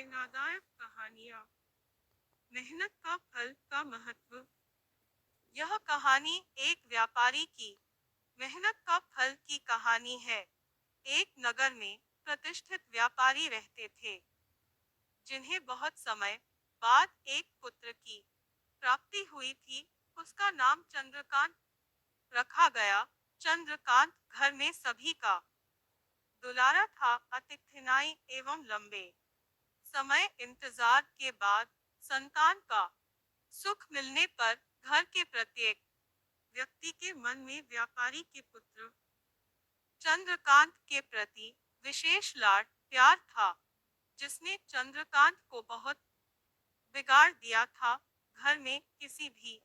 प्रेरणादायक कहानियाँ। मेहनत का फल का महत्व। यह कहानी एक व्यापारी की मेहनत का फल की कहानी है। एक नगर में प्रतिष्ठित व्यापारी रहते थे, जिन्हें बहुत समय बाद एक पुत्र की प्राप्ति हुई थी। उसका नाम चंद्रकांत रखा गया। चंद्रकांत घर में सभी का दुलारा था। अतिथिनाई एवं लंबे समय इंतजार के बाद संतान का सुख मिलने पर घर के प्रत्येक व्यक्ति के मन में व्यापारी के पुत्र चंद्रकांत के प्रति विशेष लाड प्यार था, जिसने चंद्रकांत को बहुत बिगाड़ दिया था। घर में किसी भी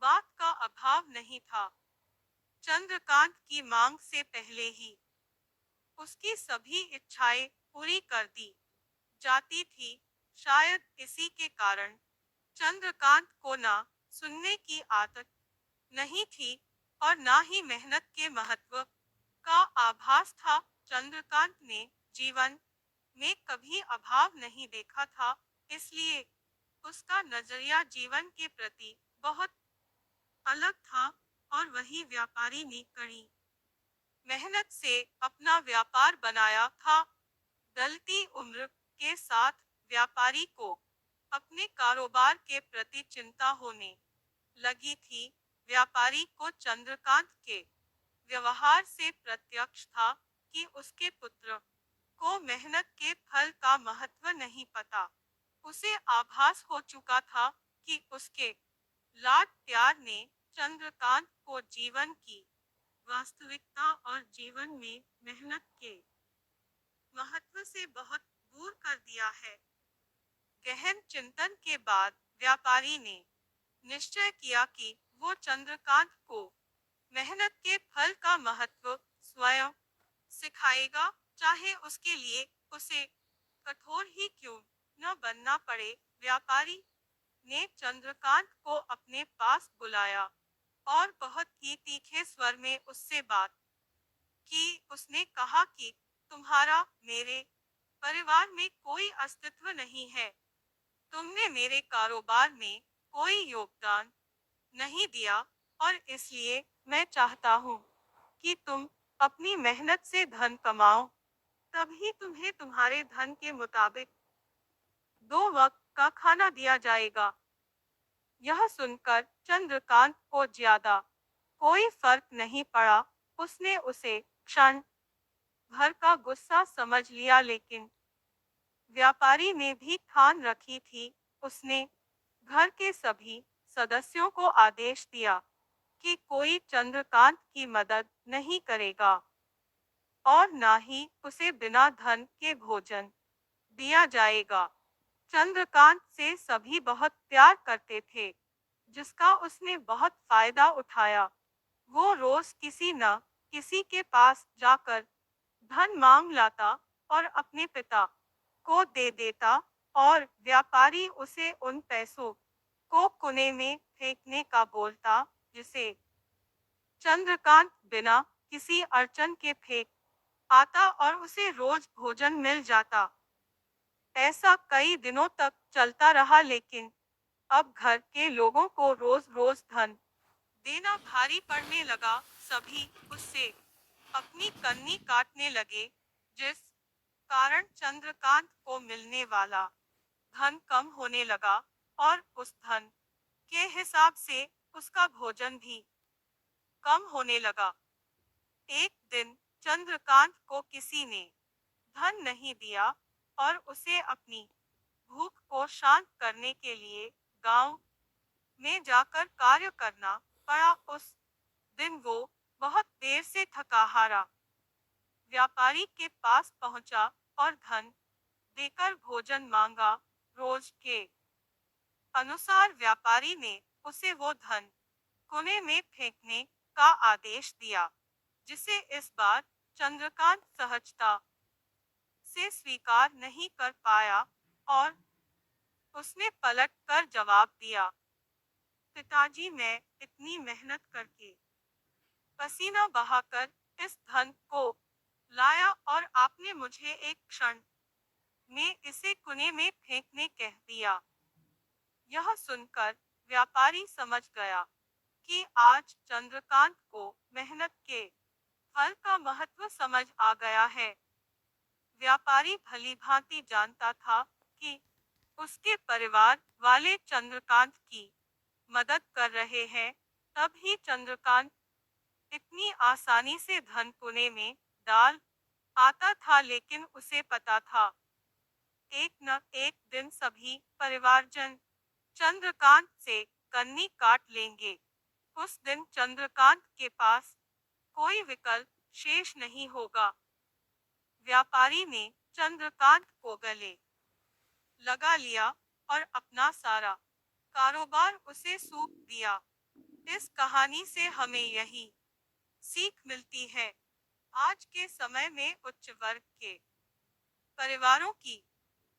बात का अभाव नहीं था। चंद्रकांत की मांग से पहले ही उसकी सभी इच्छाएं पूरी कर दी जाती थी। शायद इसी के कारण चंद्रकांत को ना सुनने की आदत नहीं थी और ना ही मेहनत के महत्व का आभास था। चंद्रकांत ने जीवन में कभी अभाव नहीं देखा था, इसलिए उसका नजरिया जीवन के प्रति बहुत अलग था। और वही व्यापारी ने कड़ी मेहनत से अपना व्यापार बनाया था। ढलती उम्र के साथ व्यापारी को अपने कारोबार के प्रति चिंता होने लगी थी। व्यापारी को चंद्रकांत के व्यवहार से प्रत्यक्ष था कि उसके पुत्र को मेहनत के फल का महत्व नहीं पता। उसे आभास हो चुका था कि उसके लाड प्यार ने चंद्रकांत को जीवन की वास्तविकता और जीवन में मेहनत के महत्व से बहुत दूर कर दिया है। गहन चिंतन के बाद व्यापारी ने निश्चय किया कि वो चंद्रकांत को मेहनत के फल का महत्व स्वयं सिखाएगा, चाहे उसके लिए उसे कठोर ही क्यों न बनना पड़े। व्यापारी ने चंद्रकांत को अपने पास बुलाया और बहुत ही तीखे स्वर में उससे बात की। उसने कहा कि तुम्हारा मेरे परिवार में कोई अस्तित्व नहीं है। तुमने मेरे कारोबार में कोई योगदान नहीं दिया और इसलिए मैं चाहता हूँ कि तुम अपनी मेहनत से धन कमाओ, तभी तुम्हें तुम्हारे धन के मुताबिक 2 वक्त का खाना दिया जाएगा। यह सुनकर चंद्रकांत को ज्यादा कोई फर्क नहीं पड़ा। उसने उसे क्षण भर का गुस्सा समझ लिया, लेकिन व्यापारी ने भी ठान रखी थी। उसने घर के सभी सदस्यों को आदेश दिया कि कोई चंद्रकांत की मदद नहीं करेगा और ना ही उसे बिना धन के भोजन दिया जाएगा। चंद्रकांत से सभी बहुत प्यार करते थे, जिसका उसने बहुत फायदा उठाया। वो रोज किसी न किसी के पास जाकर धन मांग लाता और अपने पिता को दे देता और व्यापारी उसे उन पैसों को कोने में फेंकने का बोलता, जिसे चंद्रकांत बिना किसी अड़चन के फेंक आता और उसे रोज भोजन मिल जाता। ऐसा कई दिनों तक चलता रहा, लेकिन अब घर के लोगों को रोज रोज धन देना भारी पड़ने लगा। सभी उससे अपनी कन्नी काटने लगे, जिस कारण चंद्रकांत को मिलने वाला धन कम होने लगा और उस धन के हिसाब से उसका भोजन भी कम होने लगा। एक दिन चंद्रकांत को किसी ने धन नहीं दिया और उसे अपनी भूख को शांत करने के लिए गांव में जाकर कार्य करना पड़ा। उस दिन वो बहुत देर से थका हारा व्यापारी के पास पहुंचा और धन देकर भोजन मांगा। रोज के अनुसार व्यापारी ने उसे वो धन कोने में फेंकने का आदेश दिया, जिसे इस बार चंद्रकांत सहजता से स्वीकार नहीं कर पाया और उसने पलट कर जवाब दिया, पिताजी, मैं इतनी मेहनत करके पसीना बहाकर इस धन को लाया और आपने मुझे एक क्षण ने इसे कुएं में फेंकने कह दिया। यह सुनकर व्यापारी समझ गया कि आज चंद्रकांत को मेहनत के फल का महत्व समझ आ गया है। व्यापारी भलीभांति जानता था कि उसके परिवार वाले चंद्रकांत की मदद कर रहे हैं, तब ही चंद्रकांत इतनी आसानी से धन पुने में डाल आता था। लेकिन उसे पता था एक न एक दिन सभी परिवारजन चंद्रकांत से कन्नी काट लेंगे। उस दिन चंद्रकांत के पास कोई विकल्प शेष नहीं होगा। व्यापारी ने चंद्रकांत को गले लगा लिया और अपना सारा कारोबार उसे सौंप दिया। इस कहानी से हमें यही सीख मिलती है। आज के समय में उच्च वर्ग के परिवारों की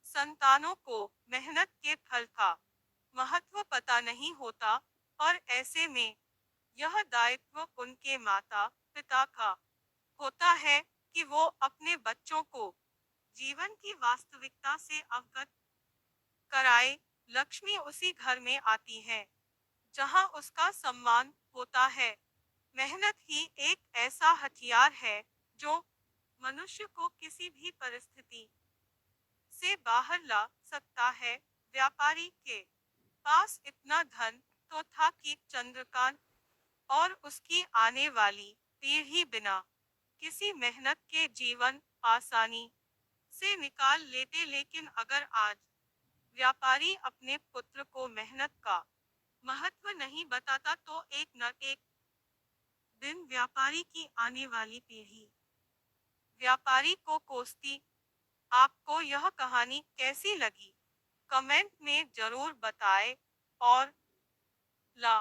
संतानों को मेहनत के फल का महत्व पता नहीं होता, और ऐसे में यह दायित्व उनके माता पिता का होता है कि वो अपने बच्चों को जीवन की वास्तविकता से अवगत कराए। लक्ष्मी उसी घर में आती है जहां उसका सम्मान होता है। मेहनत ही एक ऐसा हथियार है जो मनुष्य को किसी भी परिस्थिति से बाहर ला सकता है। व्यापारी के पास इतना धन तो था कि चंद्रकांत और उसकी आने वाली पीढ़ी बिना किसी मेहनत के जीवन आसानी से निकाल लेते। लेकिन अगर आज व्यापारी अपने पुत्र को मेहनत का महत्व नहीं बताता, तो एक न एक दिन व्यापारी की आने वाली पीढ़ी व्यापारी को कोसती। आपको यह कहानी कैसी लगी? कमेंट में जरूर बताएं और ला